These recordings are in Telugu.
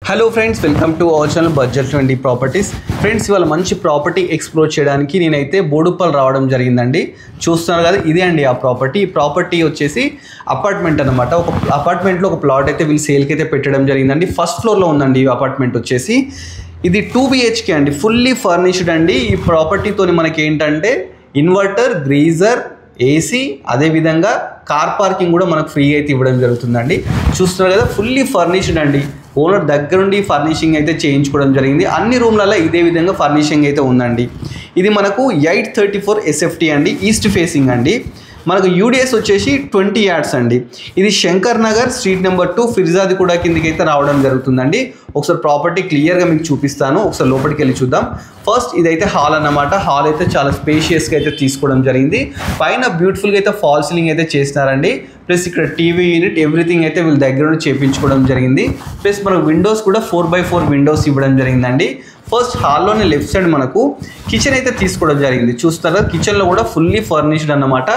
Hello friends, welcome to our channel budget friendly properties. Friends, ఇవాళ మంచి ప్రాపర్టీ ఎక్స్ప్లోర్ చేయడానికి నేనైతే బోడుప్పల్ రావడం జరిగిందండి. చూస్తున్నారు కదా, ఇదే అండి ఆ ప్రాపర్టీ. ఈ ప్రాపర్టీ వచ్చేసి అపార్ట్మెంట్ అనమాట. ఒక అపార్ట్మెంట్లో ఒక ప్లాట్ అయితే వీళ్ళు సేల్కి అయితే పెట్టడం జరిగిందండి. ఫస్ట్ ఫ్లోర్లో ఉందండి ఈ అపార్ట్మెంట్ వచ్చేసి. ఇది 2 BHK అండి, ఫుల్లీ ఫర్నిష్డ్ అండి. ఈ ప్రాపర్టీతో మనకి ఏంటంటే ఇన్వర్టర్, గ్రీజర్, ఏసీ, అదేవిధంగా కార్ పార్కింగ్ కూడా మనకు ఫ్రీ అయితే ఇవ్వడం జరుగుతుందండి. చూస్తున్నారు కదా, ఫుల్లీ ఫర్నిష్డ్ అండి. ఓనర్ దగ్గరుండి ఫర్నిషింగ్ అయితే చేయించుకోవడం జరిగింది. అన్ని రూమ్లలో ఇదే విధంగా ఫర్నిషింగ్ అయితే ఉందండి. ఇది మనకు 834 SFT అండి, ఈస్ట్ ఫేసింగ్ అండి. మనకు యూడిఎస్ వచ్చేసి 20 yards అండి. ఇది శంకర్ నగర్ స్ట్రీట్ నెంబర్ 2 ఫిర్జాది కూడా కిందకి అయితే రావడం జరుగుతుందండి. ఒకసారి ప్రాపర్టీ క్లియర్గా మీకు చూపిస్తాను, ఒకసారి లోపలికి వెళ్ళి చూద్దాం. ఫస్ట్ ఇదైతే హాల్ అన్నమాట. హాల్ అయితే చాలా స్పేషియస్గా అయితే తీసుకోవడం జరిగింది. పైన బ్యూటిఫుల్గా అయితే ఫాల్ సీలింగ్ అయితే చేసినారండి. ప్లస్ ఇక్కడ టీవీ యూనిట్ ఎవ్రీథింగ్ అయితే వీళ్ళ దగ్గర నుండి చేయించుకోవడం జరిగింది. ప్లస్ మనకు విండోస్ కూడా 4x4 విండోస్ ఇవ్వడం జరిగిందండి. ఫస్ట్ హాల్లోనే లెఫ్ట్ సైడ్ మనకు కిచెన్ అయితే తీసుకోవడం జరిగింది. చూస్తారా, కిచెన్లో కూడా ఫుల్లీ ఫర్నిష్డ్ అన్నమాట.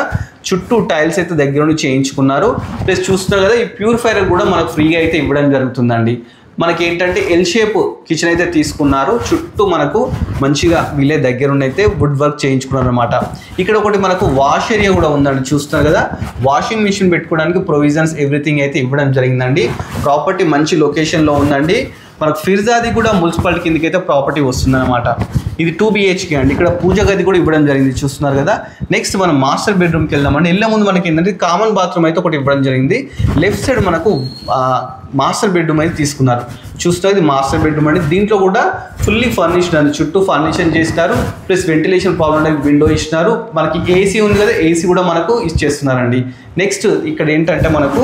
చుట్టూ టైల్స్ అయితే దగ్గర నుండి చేయించుకున్నారు. ప్లస్ చూస్తున్నారు కదా, ఈ ప్యూరిఫైయర్ కూడా మనకు ఫ్రీగా అయితే ఇవ్వడం జరుగుతుందండి. మనకి ఏంటంటే ఎల్ షేప్ కిచెన్ అయితే తీసుకున్నారు. చుట్టూ మనకు మంచిగా వీళ్ళే దగ్గర ఉండి అయితే వుడ్ వర్క్ చేయించుకున్నారు అనమాట. ఇక్కడ ఒకటి మనకు వాష్ ఏరియా కూడా ఉందండి. చూస్తున్నారు కదా, వాషింగ్ మిషన్ పెట్టుకోవడానికి ప్రొవిజన్స్ ఎవ్రీథింగ్ అయితే ఇవ్వడం జరిగిందండి. ప్రాపర్టీ మంచి లొకేషన్లో ఉందండి. మనకు ఫిర్జాది కూడా మున్సిపాలిటీ కిందకి అయితే ప్రాపర్టీ వస్తుందన్నమాట. ఇది 2 BHK అండి. ఇక్కడ పూజ గది కూడా ఇవ్వడం జరిగింది. చూస్తున్నారు కదా. నెక్స్ట్ మనం మాస్టర్ బెడ్రూమ్కి వెళ్దామండి. వెళ్ళే ముందు మనకి ఏంటంటే కామన్ బాత్రూమ్ అయితే ఒకటి ఇవ్వడం జరిగింది. లెఫ్ట్ సైడ్ మనకు మాస్టర్ బెడ్రూమ్ అయితే తీసుకున్నారు. చూస్తారు, ఇది మాస్టర్ బెడ్రూమ్ అండి. దీంట్లో కూడా ఫుల్లీ ఫర్నిష్డ్ అండి. చుట్టూ ఫర్నిచర్ చేస్తారు. ప్లస్ వెంటిలేషన్ ప్రాబ్లం అనేది విండో ఇచ్చినారు. మనకి ఏసీ ఉంది కదా, ఏసీ కూడా మనకు ఇచ్చేస్తున్నారండి. నెక్స్ట్ ఇక్కడ ఏంటంటే మనకు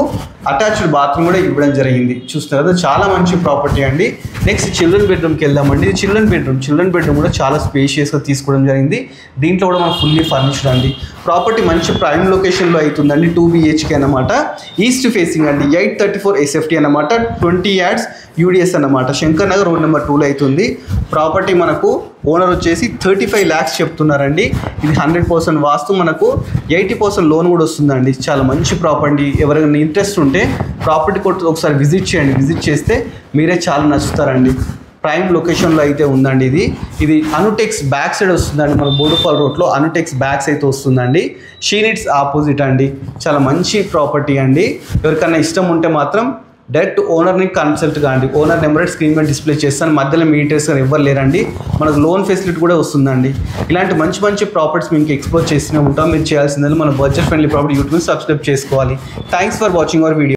అటాచ్డ్ బాత్రూమ్ కూడా ఇవ్వడం జరిగింది. చూస్తున్నారు కదా, చాలా మంచి ప్రాపర్టీ అండి. నెక్స్ట్ చిల్డ్రన్ బెడ్రూమ్కి వెళ్దామండి. ఇది చిల్డ్రన్ బెడ్రూమ్ కూడా చాలా స్పేషియస్గా తీసుకోవడం జరిగింది. దీంట్లో కూడా మనకు ఫుల్లీ ఫర్నిష్డ్ అండి. ప్రాపర్టీ మంచి ప్రైమ్ లొకేషన్లో అవుతుందండి. 2 BHK అన్నమాట. ఈస్ట్ ఫేసింగ్ అండి. 834 SFT అన్నమాట. 20 yards యూడిఎస్ అన్నమాట. శంకర్ నగర్ రోడ్ నెంబర్ 2లో అవుతుంది. ప్రాపర్టీ మనకు ఓనర్ వచ్చేసి 35 lakhs చెప్తున్నారండి. ఇది 100% వాస్తు. మనకు 80% లోన్ కూడా వస్తుందండి. చాలా మంచి ప్రాపర్టీ. ఎవరైనా ఇంట్రెస్ట్ ఉంటే ప్రాపర్టీ కూడా ఒకసారి విజిట్ చేయండి. విజిట్ చేస్తే మీరే చాలా నచ్చుతారండి. ప్రైమ్ లొకేషన్లో అయితే ఉందండి. ఇది అనుటెక్స్ బ్యాక్ సైడ్ వస్తుందండి. మన బోడుప్పల్ రోడ్లో అనుటెక్స్ బ్యాక్స్ అయితే వస్తుందండి. షీనిట్స్ ఆపోజిట్ అండి. చాలా మంచి ప్రాపర్టీ అండి. ఎవరికైనా ఇష్టం ఉంటే మాత్రం డైరెక్ట్ ఓనర్ని కన్సల్ట్ కాండి. ఓనర్ నెంబర్ స్క్రీన్ మీద డిస్ప్లే చేస్తాను. మధ్యలో మీటర్స్ ఎవరు లేరండి. మనకు లోన్ ఫెసిలిటీ కూడా వస్తుందండి. ఇలాంటి మంచి మంచి ప్రాపర్టీస్ మీకు ఎక్స్ప్లోర్ చేస్తూనే ఉంటాం. మీరు చేయాల్సిందని మన budget friendly property YouTube subscribe చేసుకోవాలి. Thanks for watching our video.